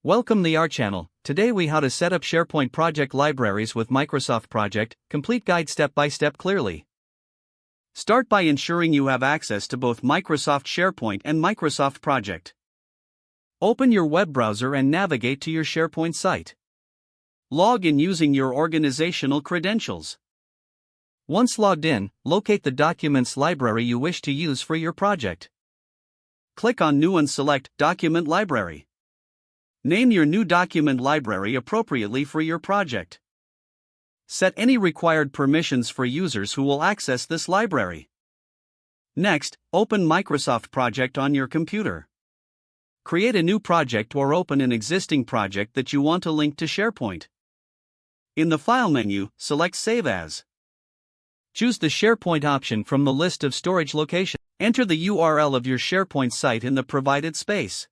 Welcome to our channel. Today we how to set up SharePoint project libraries with Microsoft Project, complete guide step by step clearly. Start by ensuring you have access to both Microsoft SharePoint and Microsoft Project. Open your web browser and navigate to your SharePoint site. Log in using your organizational credentials. Once logged in, locate the documents library you wish to use for your project. Click on New and select Document Library. Name your new document library appropriately for your project. Set any required permissions for users who will access this library. Next, open Microsoft Project on your computer. Create a new project or open an existing project that you want to link to SharePoint. In the File menu, select Save As. Choose the SharePoint option from the list of storage locations. Enter the URL of your SharePoint site in the provided space.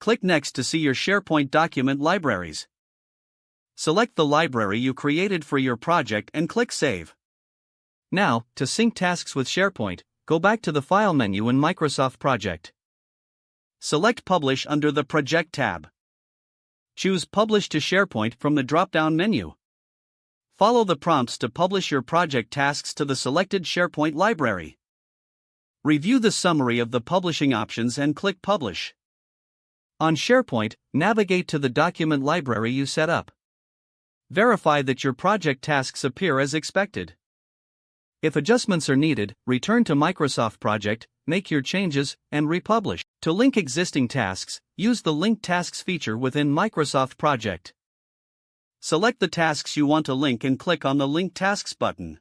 Click Next to see your SharePoint document libraries. Select the library you created for your project and click Save. Now, to sync tasks with SharePoint, go back to the File menu in Microsoft Project. Select Publish under the Project tab. Choose Publish to SharePoint from the drop-down menu. Follow the prompts to publish your project tasks to the selected SharePoint library. Review the summary of the publishing options and click Publish. On SharePoint, navigate to the document library you set up. Verify that your project tasks appear as expected. If adjustments are needed, return to Microsoft Project, make your changes, and republish. To link existing tasks, use the Link Tasks feature within Microsoft Project. Select the tasks you want to link and click on the Link Tasks button.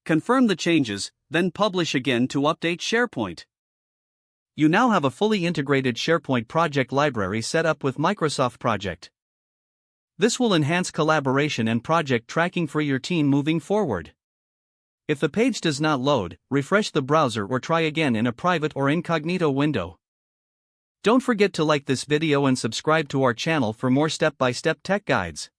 Confirm the changes, then publish again to update SharePoint. You now have a fully integrated SharePoint project library set up with Microsoft Project. This will enhance collaboration and project tracking for your team moving forward. If the page does not load, refresh the browser or try again in a private or incognito window. Don't forget to like this video and subscribe to our channel for more step-by-step tech guides.